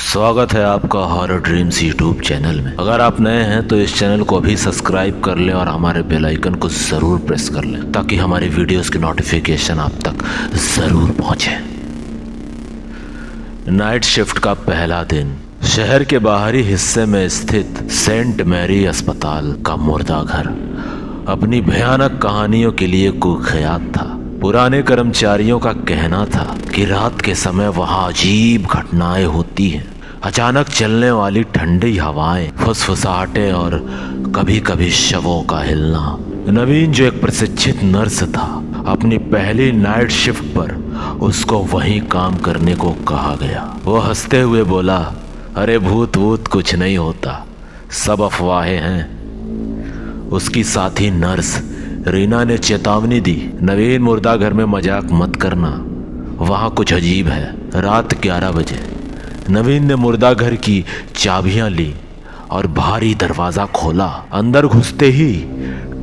स्वागत है आपका हॉरर ड्रीम्स यूट्यूब चैनल में। अगर आप नए हैं तो इस चैनल को अभी सब्सक्राइब कर लें और हमारे बेल आइकन को ज़रूर प्रेस कर लें ताकि हमारी वीडियोस की नोटिफिकेशन आप तक ज़रूर पहुंचे। नाइट शिफ्ट का पहला दिन। शहर के बाहरी हिस्से में स्थित सेंट मैरी अस्पताल का मुर्दा घर अपनी भयानक कहानियों के लिए कुख्यात था। पुराने कर्मचारियों का कहना था कि रात के समय वहां अजीब घटनाएं होती हैं। अचानक चलने वाली ठंडी हवाएं, फुसफुसाहटें और कभी कभी शवों का हिलना। नवीन, जो एक प्रशिक्षित नर्स था, अपनी पहली नाइट शिफ्ट पर उसको वहीं काम करने को कहा गया। वो हंसते हुए बोला, अरे भूत वूत कुछ नहीं होता, सब अफवाहें हैं। उसकी साथी नर्स रीना ने चेतावनी दी, नवीन, मुर्दा घर में मजाक मत करना, वहाँ कुछ अजीब है। रात 11 बजे नवीन ने मुर्दा घर की चाबियां ली और भारी दरवाज़ा खोला। अंदर घुसते ही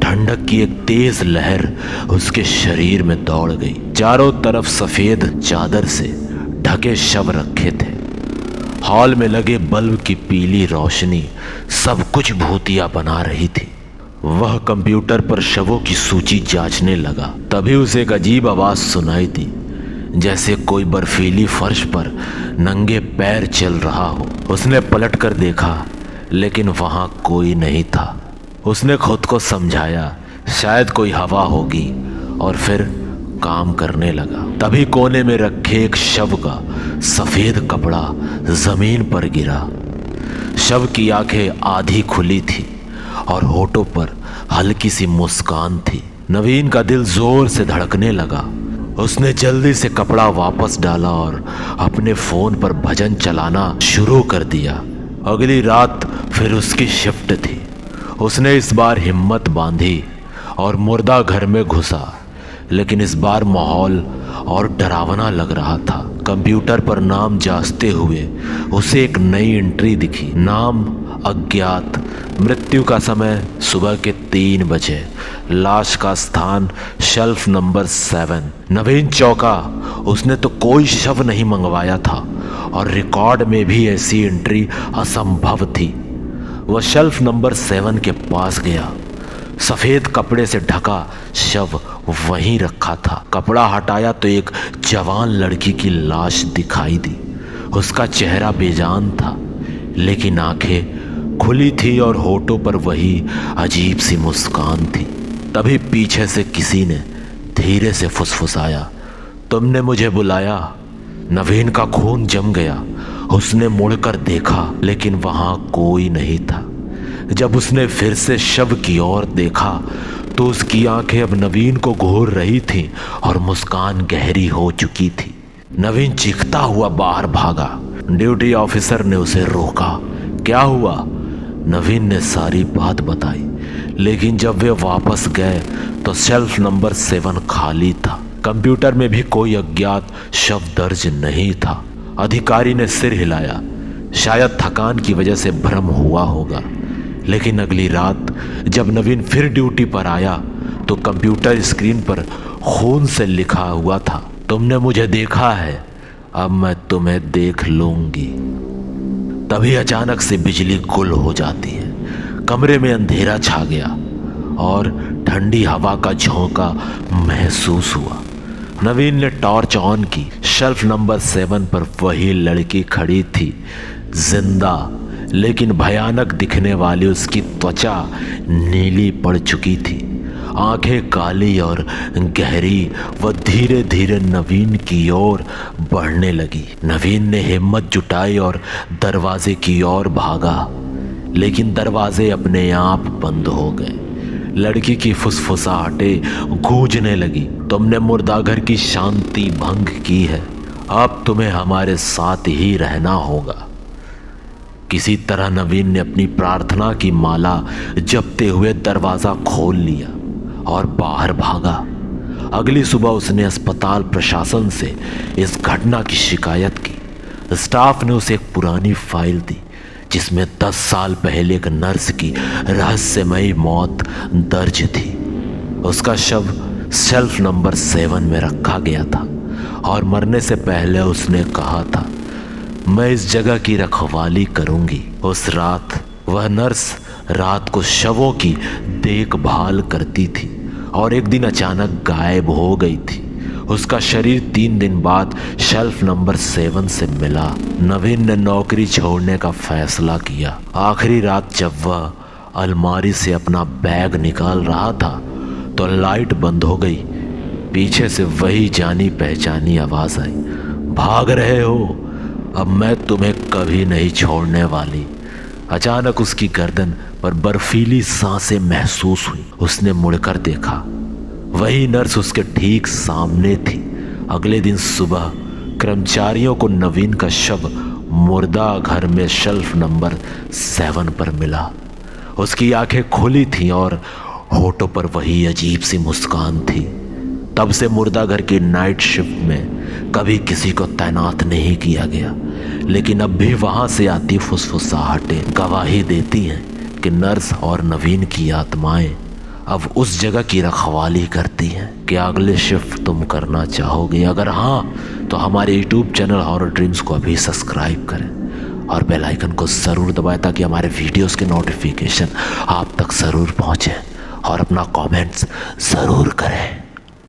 ठंडक की एक तेज लहर उसके शरीर में दौड़ गई। चारों तरफ सफ़ेद चादर से ढके शव रखे थे। हॉल में लगे बल्ब की पीली रोशनी सब कुछ भूतिया बना रही थी। वह कंप्यूटर पर शवों की सूची जांचने लगा। तभी उसे एक अजीब आवाज़ सुनाई दी, जैसे कोई बर्फीली फर्श पर नंगे पैर चल रहा हो। उसने पलट कर देखा, लेकिन वहाँ कोई नहीं था। उसने खुद को समझाया शायद कोई हवा होगी और फिर काम करने लगा। तभी कोने में रखे एक शव का सफ़ेद कपड़ा ज़मीन पर गिरा। शव की आंखें आधी खुली थी और होठों पर हल्की सी मुस्कान थी। नवीन का दिल जोर से धड़कने लगा। उसने जल्दी से कपड़ा वापस डाला और अपने फ़ोन पर भजन चलाना शुरू कर दिया। अगली रात फिर उसकी शिफ्ट थी। उसने इस बार हिम्मत बांधी और मुर्दा घर में घुसा, लेकिन इस बार माहौल और डरावना लग रहा था। कंप्यूटर पर नाम जांचते हुए उसे एक नई एंट्री दिखी। नाम अज्ञात, मृत्यु का समय सुबह के 3 बजे, लाश का स्थान शेल्फ नंबर 7। नवीन चौंका। उसने तो कोई शव नहीं मंगवाया था और रिकॉर्ड में भी ऐसी एंट्री असंभव थी। वह शेल्फ नंबर 7 के पास गया। सफ़ेद कपड़े से ढका शव वहीं रखा था। कपड़ा हटाया तो एक जवान लड़की की लाश दिखाई दी। उसका चेहरा बेजान था, लेकिन आंखें खुली थी और होठों पर वही अजीब सी मुस्कान थी। तभी पीछे से किसी ने धीरे से फुसफुसाया, तुमने मुझे बुलाया। नवीन का खून जम गया। उसने मुड़कर देखा, लेकिन वहाँ कोई नहीं था। जब उसने फिर से शव की ओर देखा तो उसकी आंखें अब नवीन को घूर रही थीं और मुस्कान गहरी हो चुकी थी। नवीन चीखता हुआ बाहर भागा। ड्यूटी ऑफिसर ने उसे रोका। क्या हुआ? नवीन ने सारी बात बताई, लेकिन जब वे वापस गए तो शेल्फ नंबर 7 खाली था। कंप्यूटर में भी कोई अज्ञात शव दर्ज नहीं था। अधिकारी ने सिर हिलाया, शायद थकान की वजह से भ्रम हुआ होगा। लेकिन अगली रात जब नवीन फिर ड्यूटी पर आया तो कंप्यूटर स्क्रीन पर खून से लिखा हुआ था, तुमने मुझे देखा है, अब मैं तुम्हें देख लूंगी। तभी अचानक से बिजली गुल हो जाती है। कमरे में अंधेरा छा गया और ठंडी हवा का झोंका महसूस हुआ। नवीन ने टॉर्च ऑन की। शेल्फ नंबर 7 पर वही लड़की खड़ी थी, जिंदा, लेकिन भयानक दिखने वाली उसकी त्वचा नीली पड़ चुकी थी। आंखें काली और गहरी। वह धीरे धीरे नवीन की ओर बढ़ने लगी। नवीन ने हिम्मत जुटाई और दरवाजे की ओर भागा, लेकिन दरवाजे अपने आप बंद हो गए। लड़की की फुसफुसाहटें गूंजने लगी, तुमने मुर्दा घर की शांति भंग की है, अब तुम्हें हमारे साथ ही रहना होगा। किसी तरह नवीन ने अपनी प्रार्थना की माला जपते हुए दरवाज़ा खोल लिया और बाहर भागा। अगली सुबह उसने अस्पताल प्रशासन से इस घटना की शिकायत की। स्टाफ ने उसे एक पुरानी फाइल दी जिसमें 10 साल पहले एक नर्स की रहस्यमयी मौत दर्ज थी। उसका शव शेल्फ नंबर 7 में रखा गया था और मरने से पहले उसने कहा था, मैं इस जगह की रखवाली करूंगी। उस रात वह नर्स रात को शवों की देखभाल करती थी और एक दिन अचानक गायब हो गई थी। उसका शरीर 3 दिन बाद शेल्फ नंबर 7 से मिला। नवीन ने नौकरी छोड़ने का फैसला किया। आखिरी रात जब वह अलमारी से अपना बैग निकाल रहा था तो लाइट बंद हो गई। पीछे से वही जानी पहचानी आवाज आई, भाग रहे हो, अब मैं तुम्हें कभी नहीं छोड़ने वाली। अचानक उसकी गर्दन पर बर्फीली सांसें महसूस हुई। उसने मुड़कर देखा, वही नर्स उसके ठीक सामने थी। अगले दिन सुबह कर्मचारियों को नवीन का शव मुर्दा घर में शेल्फ नंबर 7 पर मिला। उसकी आंखें खुली थीं और होठों पर वही अजीब सी मुस्कान थी। तब से मुर्दा घर की नाइट शिफ्ट में कभी किसी को तैनात नहीं किया गया, लेकिन अब भी वहां से आती फुसफुसाहटें गवाही देती हैं कि नर्स और नवीन की आत्माएं अब उस जगह की रखवाली करती हैं। क्या अगले शिफ्ट तुम करना चाहोगे? अगर हाँ तो हमारे यूट्यूब चैनल हॉरर ड्रीम्स को अभी सब्सक्राइब करें और बेल आइकन को ज़रूर दबाएं ताकि हमारे वीडियोस के नोटिफिकेशन आप तक ज़रूर पहुँचे, और अपना कमेंट्स ज़रूर करें।